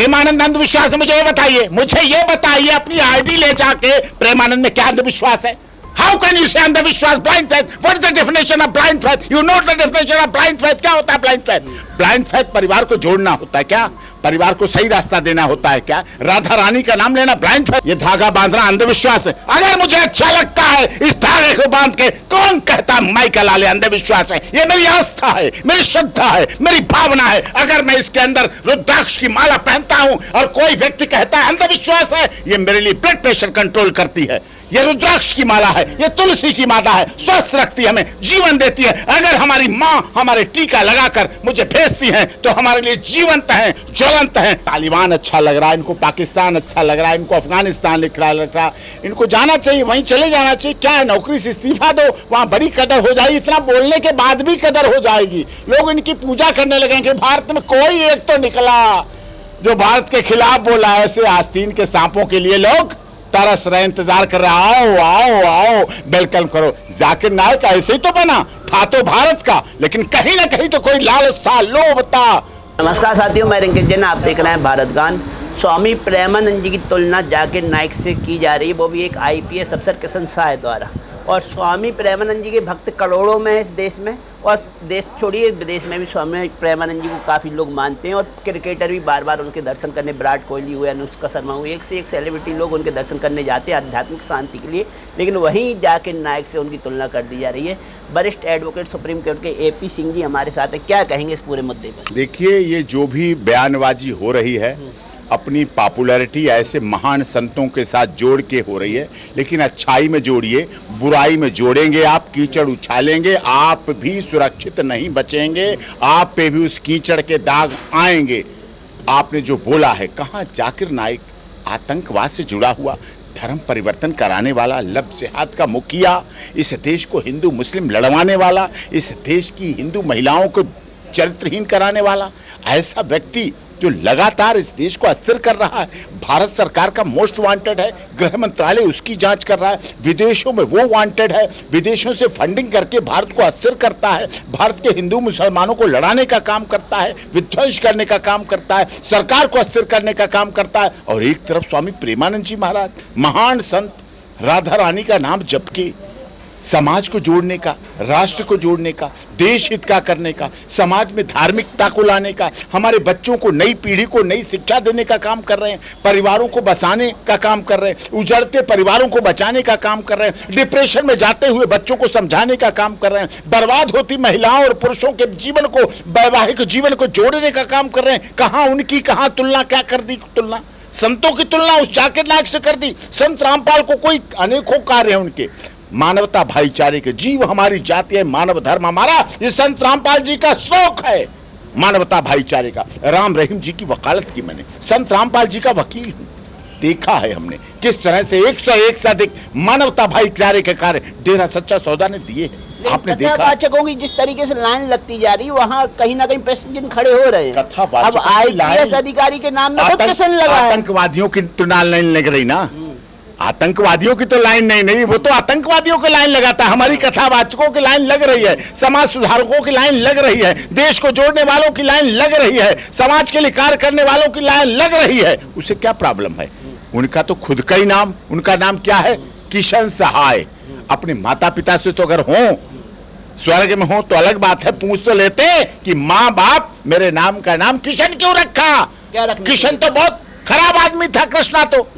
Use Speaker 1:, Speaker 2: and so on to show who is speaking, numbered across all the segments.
Speaker 1: प्रेमानंद अंधविश्वास है? मुझे ये बताइए अपनी आईडी ले जाके प्रेमानंद में क्या अंधविश्वास है? How can you say अंधविश्वास, blind faith? What is the definition of blind faith? You know the definition of blind faith? क्या होता है blind faith? Blind faith परिवार को जोड़ना होता है क्या? परिवार को सही रास्ता देना होता है क्या? राधा रानी का नाम लेना blind faith? ये धागा बांधना अंधविश्वास है? अगर मुझे अच्छा लगता है इस धागे को बांध के, कौन कहता माइकल लाले अंधविश्वास है? ये मेरी आस्था है, मेरी श्रद्धा है, मेरी भावना है। अगर मैं इसके अंदर रुद्राक्ष की माला पहनता हूं और कोई व्यक्ति कहता है अंधविश्वास है, ये मेरे लिए ब्लड प्रेशर कंट्रोल करती है। ये रुद्राक्ष की माला है, ये तुलसी की माला है, स्वस्थ रखती है, हमें जीवन देती है। अगर हमारी माँ हमारे टीका लगाकर मुझे भेजती हैं तो हमारे लिए जीवंत हैं, ज्वलंत हैं। तालिबान अच्छा लग रहा है इनको, पाकिस्तान अच्छा लग रहा है इनको, अफगानिस्तान लिख रहा, इनको जाना चाहिए, वहीं चले जाना चाहिए। क्या है, नौकरी से इस्तीफा दो, वहां बड़ी कदर हो जाएगी। इतना बोलने के बाद भी कदर हो जाएगी, लोग इनकी पूजा करने लगेंगे। भारत में कोई एक तो निकला जो भारत के खिलाफ बोला। ऐसे आस्तीन के सांपों के लिए लोग तरस रहे, इंतजार कर रहे, आओ आओ आओ वेलकम करो। जाकिर नाइक ऐसे ही तो बना था, तो भारत का, लेकिन कहीं ना कहीं तो कोई लालच था, लोभ था।
Speaker 2: नमस्कार साथियों, मैं रिंकित जैन, आप देख रहे हैं भारत गान। स्वामी प्रेमानंद जी की तुलना जाकिर नाइक से की जा रही है, वो भी एक IPS अफसर किशन शाह द्वारा। और स्वामी प्रेमानंद जी के भक्त करोड़ों में है इस देश में, और देश छोड़िए विदेश में भी स्वामी प्रेमानंद जी को काफ़ी लोग मानते हैं। और क्रिकेटर भी बार बार उनके दर्शन करने, विराट कोहली हुए, अनुष्का शर्मा हुए, एक से एक सेलिब्रिटी लोग उनके दर्शन करने जाते हैं आध्यात्मिक शांति के लिए। लेकिन वहीं जाकिर नाइक से उनकी तुलना कर दी जा रही है। वरिष्ठ एडवोकेट सुप्रीम कोर्ट के AP सिंह जी हमारे साथ है, क्या कहेंगे इस पूरे मुद्दे पर?
Speaker 1: देखिए, ये जो भी बयानबाजी हो रही है अपनी पॉपुलैरिटी ऐसे महान संतों के साथ जोड़ के हो रही है, लेकिन अच्छाई में जोड़िए, बुराई में जोड़ेंगे आप कीचड़ उछालेंगे, आप भी सुरक्षित नहीं बचेंगे, आप पे भी उस कीचड़ के दाग आएंगे। आपने जो बोला है, कहाँ जाकिर नाइक आतंकवाद से जुड़ा हुआ, धर्म परिवर्तन कराने वाला, लब जिहाद का मुखिया, इस देश को हिंदू मुस्लिम लड़वाने वाला, इस देश की हिंदू महिलाओं को चरित्रहीन कराने वाला, ऐसा व्यक्ति जो लगातार इस देश को अस्थिर कर रहा है। भारत सरकार का मोस्ट वांटेड है, गृह मंत्रालय उसकी जांच कर रहा है, विदेशों में वो वांटेड है, विदेशों से फंडिंग करके भारत को अस्थिर करता है, भारत के हिंदू मुसलमानों को लड़ाने का काम करता है, विध्वंस करने का काम करता है, सरकार को अस्थिर करने का काम करता है। और एक तरफ स्वामी प्रेमानंद जी महाराज, महान संत, राधा रानी का नाम जप के समाज को जोड़ने का, राष्ट्र को जोड़ने का, देश हित का करने का, समाज में धार्मिकता को लाने का, हमारे बच्चों को, नई पीढ़ी को नई शिक्षा देने का काम कर रहे हैं, परिवारों को बसाने का काम कर रहे हैं, उजड़ते परिवारों को बचाने का काम कर रहे हैं, डिप्रेशन में जाते हुए बच्चों को समझाने का काम कर रहे हैं, बर्बाद होती महिलाओं और पुरुषों के जीवन को, वैवाहिक जीवन को जोड़ने का काम कर रहे हैं। कहाँ उनकी, कहाँ तुलना, क्या कर दी तुलना? संतों की तुलना उस जाकिर नाइक से कर दी। संत रामपाल को कोई अनेकों कार्य है उनके, मानवता भाईचारे के, जीव हमारी जाति है, मानव धर्म हमारा, ये संत रामपाल जी का शौक है, मानवता भाईचारे का। राम रहीम जी की वकालत की मैंने, संत रामपाल जी का वकील हूं, देखा है हमने किस तरह से 101 से अधिक मानवता भाईचारे के कार्य डेरा सच्चा सौदा ने दिए हैं। आपने देखा
Speaker 2: कथावाचकों की जिस तरीके से लाइन लगती जा रही है, वहाँ कहीं ना कहीं प्रश्न चिन्ह खड़े हो रहे हैं। अब IPS अधिकारी के नाम में खुद किसन लगा है।
Speaker 1: आतंकवादियों की तो लाइन लग रही ना, आतंकवादियों की तो लाइन नहीं, वो तो आतंकवादियों की लाइन लगाता है। हमारी कथावाचकों की लाइन लग रही है, समाज सुधारकों की लाइन लग रही है, देश को जोड़ने वालों की लाइन लग रही है, समाज के लिए कार्य करने वालों की लाइन लग रही है। उसे क्या प्रॉब्लम है? उनका तो खुद का ही नाम, उनका नाम क्या है? किशन सहाय। अपने माता पिता से तो अगर हो, स्वर्ग में हो तो अलग बात है, पूछ तो लेते कि माँ बाप मेरे नाम का नाम किशन क्यों रखा? किशन तो बहुत खराब आदमी था, कृष्णा तो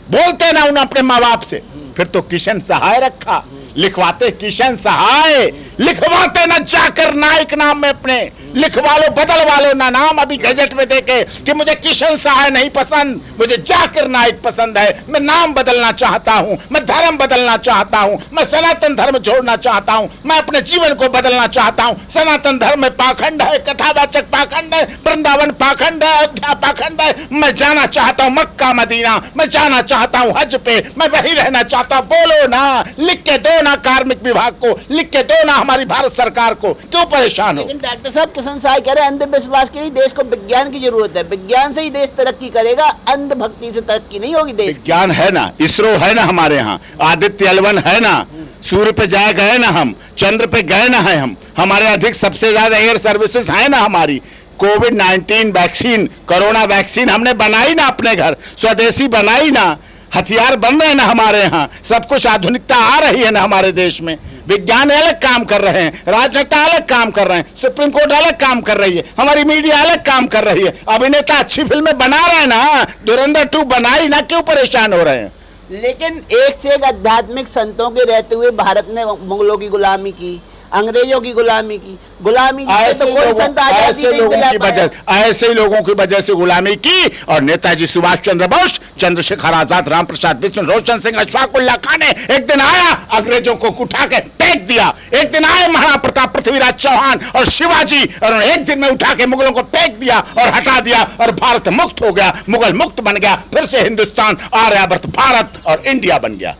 Speaker 1: बोलते ना उन्हें अपने माँ बाप से, फिर तो किशन सहाय रखा। लिखवाते किशन सहाय, लिखवाते ना जाकिर नाइक नाम में अपने, लिखवा लो, बदलवा लो ना नाम अभी गजट में देके कि मुझे किशन सहाय नहीं पसंद, मुझे जाकिर नाइक पसंद है। मैं नाम बदलना चाहता हूं, मैं धर्म बदलना चाहता हूं, मैं सनातन धर्म छोड़ना चाहता हूं, मैं अपने जीवन को बदलना चाहता हूं। सनातन धर्म में पाखंड है, कथावाचक पाखंड है, वृंदावन पाखंड है, अयोध्या पाखंड है। मैं जाना चाहता हूं मक्का मदीना, मैं जाना चाहता हूं हज पे, मैं वही रहना चाहता हूं। बोलो ना, लिख के दो ना कार्मिक विभाग को, लिख के दो ना हमारी भारत सरकार को, क्यों परेशान हो?
Speaker 2: लेकिन डॉक्टर साहब, किशन साहब कह रहे हैं अंधविश्वास के लिए देश को विज्ञान की जरूरत है, विज्ञान से ही देश तरक्की करेगा, अंधभक्ति से तरक्की नहीं होगी देश।
Speaker 1: विज्ञान है ना, इसरो है ना हमारे यहाँ, आदित्य L1 है ना, सूर्य पे जाए गए ना हम, चंद्र पे गए ना है हम, हमारे अधिक सबसे ज्यादा एयर सर्विसेज है ना हमारी। कोविड-19 वैक्सीन, कोरोना वैक्सीन हमने बनाई ना अपने घर, स्वदेशी बनाई ना, हथियार बन रहे हैं ना हमारे यहाँ, सब कुछ आधुनिकता आ रही है ना हमारे देश में। विज्ञान अलग काम कर रहे हैं, राजनेता अलग काम कर रहे हैं, सुप्रीम कोर्ट अलग काम कर रही है, हमारी मीडिया अलग काम कर रही है, अभिनेता अच्छी फिल्में बना रहे हैं ना, धुरंधर 2 बनाई ना, क्यों परेशान हो रहे हैं?
Speaker 2: लेकिन एक से एक आध्यात्मिक संतों के रहते हुए भारत ने मुगलों की गुलामी की, अंग्रेजों की गुलामी की, गुलामी की तो कोई संत आजादी नहीं दिला पाया।
Speaker 1: ऐसे लोगों की वजह से गुलामी की, और नेताजी सुभाष चंद्र बोस, चंद्रशेखर आजाद, राम प्रसाद बिस्मिल, रोशन सिंह, अशफाक उल्लाह खान ने एक दिन आया, अंग्रेजों को उठा के फेंक दिया। एक दिन आए महाराणा प्रताप, पृथ्वीराज चौहान और शिवाजी, और उन्होंने एक दिन में उठा के मुगलों को फेंक दिया और हटा दिया, और भारत मुक्त हो गया, मुगल मुक्त बन गया, फिर से हिंदुस्तान, आर्यावर्त भारत और इंडिया बन गया।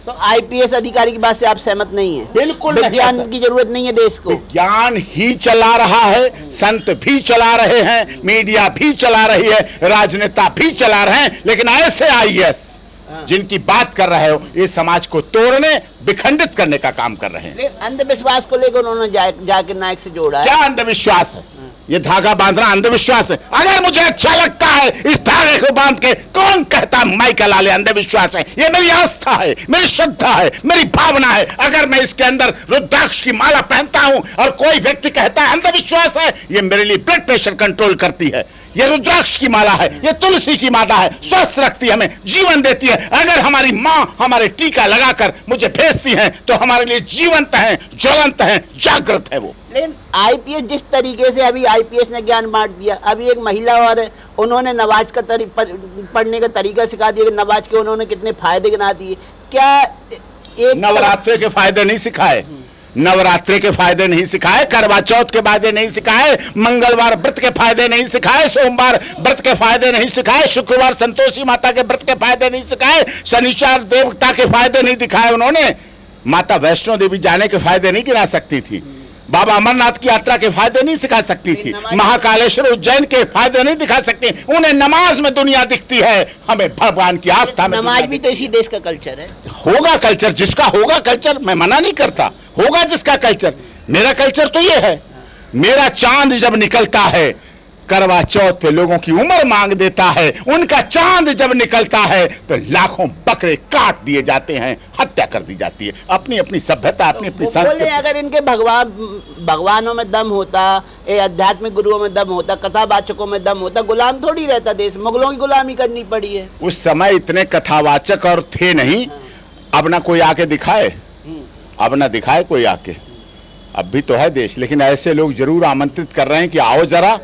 Speaker 2: तो आईपीएस अधिकारी की बात से आप सहमत नहीं है?
Speaker 1: बिल्कुल
Speaker 2: विज्ञान की जरूरत नहीं है देश को,
Speaker 1: ज्ञान ही चला रहा है, संत भी चला रहे हैं, मीडिया भी चला रही है, राजनेता भी चला रहे हैं, लेकिन ऐसे आईएएस जिनकी बात कर रहे हो, ये समाज को तोड़ने, विखंडित करने का काम कर रहे हैं।
Speaker 2: अंधविश्वास को लेकर उन्होंने जाके नायक से जोड़ा है।
Speaker 1: क्या अंधविश्वास है? ये धागा बांधना अंधविश्वास है? अगर मुझे अच्छा लगता है इस धागे को बांध के, कौन कहता माइकल आले अंधविश्वास है? ये मेरी आस्था है, मेरी श्रद्धा है, मेरी भावना है। अगर मैं इसके अंदर रुद्राक्ष की माला पहनता हूं और कोई व्यक्ति कहता है अंधविश्वास है, ये मेरे लिए ब्लड प्रेशर कंट्रोल करती है। ये रुद्राक्ष की माला है, ये तुलसी की माला है, स्वस्थ रखती है, हमें जीवन देती है। अगर हमारी माँ हमारे टीका लगाकर मुझे भेजती हैं तो हमारे लिए जीवंत हैं, ज्वलंत हैं, जागृत है वो।
Speaker 2: लेकिन आईपीएस जिस तरीके से अभी आईपीएस ने ज्ञान बांट दिया, अभी एक महिला और उन्होंने नमाज का पढ़ने का तरीका सिखा दिया कि नमाज के उन्होंने कितने फायदे गिना दिए। क्या एक
Speaker 1: नवरात्रे के फायदे नहीं सिखाए? नवरात्रि के फायदे नहीं सिखाए, करवा चौथ के फायदे नहीं सिखाए, मंगलवार व्रत के फायदे नहीं सिखाए, सोमवार व्रत के फायदे नहीं सिखाए, शुक्रवार संतोषी माता के व्रत के फायदे नहीं सिखाए, शनिवार देवता के फायदे नहीं दिखाए उन्होंने। माता वैष्णो देवी जाने के फायदे नहीं गिना सकती थी, बाबा अमरनाथ की यात्रा के फायदे नहीं सिखा सकती थी, महाकालेश्वर उज्जैन के फायदे नहीं दिखा सकती। उन्हें नमाज में दुनिया दिखती है, हमें भगवान की आस्था में।
Speaker 2: नमाज भी तो इसी देश का कल्चर है।
Speaker 1: होगा कल्चर, जिसका होगा कल्चर, मैं मना नहीं करता, होगा जिसका कल्चर। मेरा कल्चर तो ये है, मेरा चांद जब निकलता है, करवा चौथ पे लोगों की उम्र मांग देता है, उनका चांद जब निकलता है तो लाखों बकरे काट दिए जाते हैं, हत्या कर दी जाती है। अपनी अपनी सभ्यता, अपनी अपनी संस्कृति।
Speaker 2: अगर इनके भगवानों में दम होता, आध्यात्मिक गुरुओं में दम होता, कथावाचकों में दम होता, गुलाम थोड़ी रहता देश। मुगलों की गुलामी करनी पड़ी है।
Speaker 1: उस समय इतने कथावाचक और थे नहीं। अब ना कोई आके दिखाए, अब ना दिखाए कोई आके। अब भी तो है देश, लेकिन ऐसे लोग जरूर आमंत्रित कर रहे हैं कि आओ जरा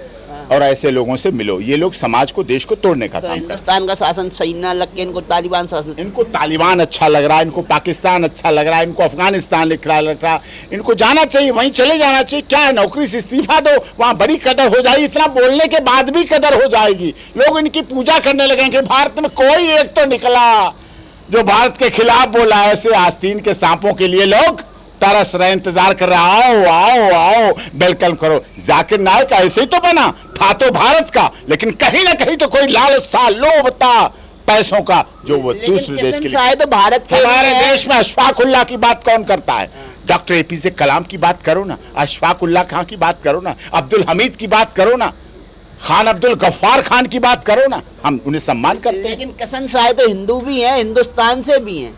Speaker 1: और ऐसे लोगों से मिलो। ये लोग समाज को, देश को तोड़ने का काम कर रहे हैं।
Speaker 2: हिंदुस्तान का शासन सही ना लग के इनको तालिबान शासन,
Speaker 1: इनको तालिबान अच्छा लग रहा है, इनको पाकिस्तान अच्छा लग रहा है, इनको अफगानिस्तान लग रहा है। इनको जाना चाहिए, वहीं चले जाना चाहिए। क्या है, नौकरी से इस्तीफा दो, वहां बड़ी कदर हो जाएगी। इतना बोलने के बाद भी कदर हो जाएगी, लोग इनकी पूजा करने लगेंगे। भारत में कोई एक तो निकला जो भारत के खिलाफ बोला। ऐसे आस्तीन के सांपों के लिए लोग तरस रहे, इंतजार कर रहे, आओ आओ आओ, वेलकम करो। जाकिर नायक ऐसे ही तो बना था, तो भारत का, लेकिन कहीं ना कहीं तो कोई लालच था, लोभ था पैसों का, जो वो दूसरे देश के लिए।
Speaker 2: तो भारत के
Speaker 1: हमारे देश में अशफाक उल्लाह की बात कौन करता है? डॉक्टर एपीजे कलाम की बात करो ना, अशफाक उल्लाह खान की बात करो ना, अब्दुल हमीद की बात करो ना, खान अब्दुल गफ्फार खान की बात करो ना। हम उन्हें सम्मान करते हैं।
Speaker 2: लेकिन किशन सहाय तो हिंदू भी हैं, हिंदुस्तान से भी हैं।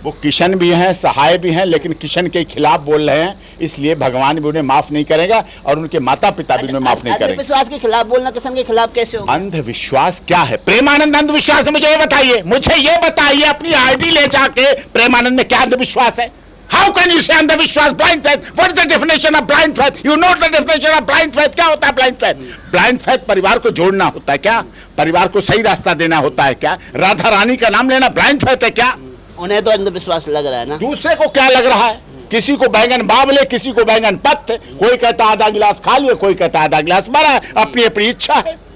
Speaker 1: वो किशन भी हैं, सहाय भी हैं, लेकिन किशन के खिलाफ बोल रहे हैं, इसलिए भगवान भी उन्हें माफ नहीं करेगा और उनके माता पिता भी उन्हें माफ नहीं करेंगे।
Speaker 2: अंधविश्वास के खिलाफ बोलना किशन के खिलाफ कैसे होगा?
Speaker 1: अंधविश्वास क्या है? प्रेमानंद अंधविश्वास है? मुझे ये बताइए अपनी आईडी ले जाके, प्रेमानंद में क्या अंधविश्वास है? How can you say अंधविश्वास, blind faith? What is the definition of blind faith? You know the definition of blind faith? क्या होता है blind faith? Blind faith परिवार को जोड़ना होता है क्या? परिवार को सही रास्ता देना होता है क्या? राधा रानी का नाम लेना blind faith है क्या?
Speaker 2: उन्हें तो अंधविश्वास लग रहा है ना।
Speaker 1: दूसरे को क्या लग रहा है? किसी को बैंगन बावले, किसी को बैंगन पत्त, कोई कहता आधा गिलास खा लिया, कोई कहता आधा गिलास भरा है। अपनी अपनी इच्छा है।